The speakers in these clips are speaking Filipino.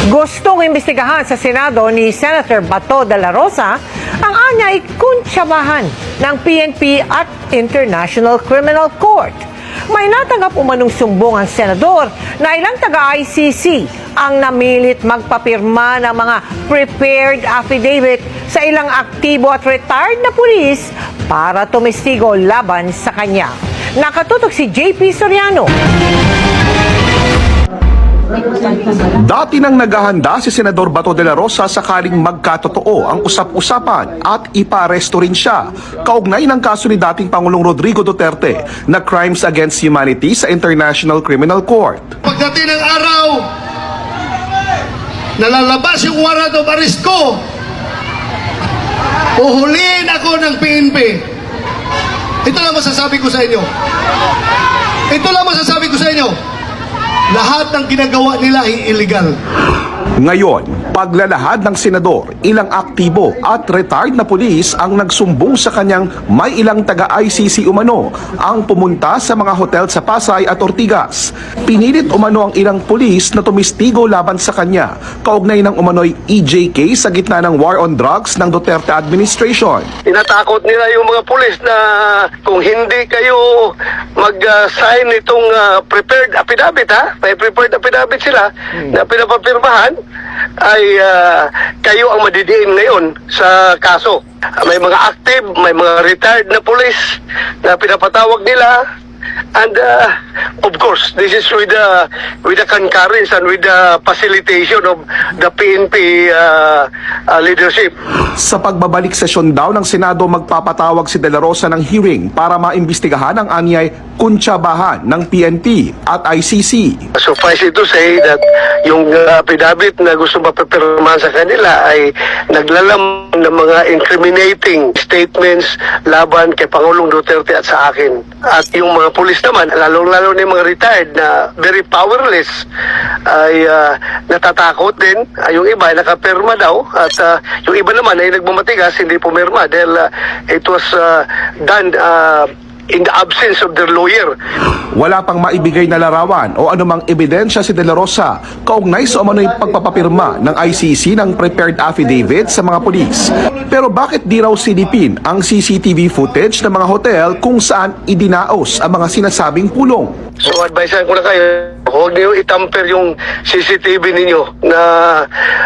Gustong imbestigahan sa Senado ni Senator Bato de la Rosa ang anyay kuntsabahan ng PNP at International Criminal Court. May natanggap umanong sumbong ang senador na ilang taga-ICC ang namilit magpapirma ng mga prepared affidavit sa ilang aktibo at retired na pulis para tumestigo laban sa kanya. Nakatutok si JP Soriano. Dati nang naghahanda si Senador Bato de la Rosa sakaling magkatotoo ang usap-usapan at ipa-aresto rin siya kaugnay ng kaso ni dating Pangulong Rodrigo Duterte na crimes against humanity sa International Criminal Court. Pagdating ng araw, nalalabas yung warrant of arrest ko. Uhulihin ako ng PNP. Ito lang masasabi ko sa inyo. Ito lang masasabi ko sa inyo. Lahat ng ginagawa nila ay illegal. Ngayon, paglalahad ng senador, ilang aktibo at retired na pulis ang nagsumbong sa kanyang may ilang taga-ICC umano ang pumunta sa mga hotel sa Pasay at Ortigas. Pinilit umano ang ilang pulis na tumistigo laban sa kanya, kaugnay ng umano'y EJK sa gitna ng war on drugs ng Duterte administration. Tinatakot nila yung mga pulis na kung hindi kayo mag-sign itong prepared affidavit, may prepared affidavit sila na pinapapirmahan, ay kayo ang madidiin ngayon sa kaso. May mga active, may mga retired na pulis na pinapatawag nila. And of course, this is with the concurrence and with the facilitation of the PNP leadership. Sa pagbabalik sesyon daw ng Senado, magpapatawag si De La Rosa ng hearing para maimbestigahan ang anyay kuntsabahan ng PNP at ICC. Suffice it to say that yung affidavit na gusto mapapirmahan sa kanila ay naglalam ng mga incriminating statements laban kay Pangulong Duterte at sa akin. At yung mga pulis naman, lalong-lalo na yung mga retired na very powerless, ay natatakot din. Yung iba ay nakapirma daw at yung iba naman ay nagmamatigas, hindi pumirma dahil it was done in the absence of their lawyer. Wala pang maibigay na larawan o anumang ebidensya si De La Rosa kaugnay sa umano'y pagpapapirma ng ICC ng prepared affidavit sa mga pulis. Pero bakit di raw silipin ang CCTV footage ng mga hotel kung saan idinaos ang mga sinasabing pulong? So advisean ko na kayo, huwag niyo itamper yung CCTV ninyo na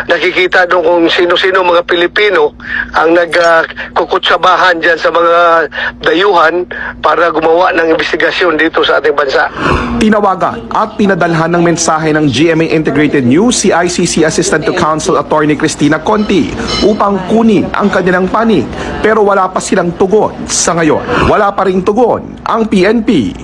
nakikita doon kung sino-sino mga Pilipino ang nagkukutsabahan dyan sa mga dayuhan para gumawa ng investigasyon dito sa ating bansa. Tinawagan at pinadalhan ng mensahe ng GMA Integrated News si ICC Assistant to Counsel Attorney Cristina Conti upang kunin ang kanilang panig, pero wala pa silang tugon sa ngayon. Wala pa ring tugon ang PNP.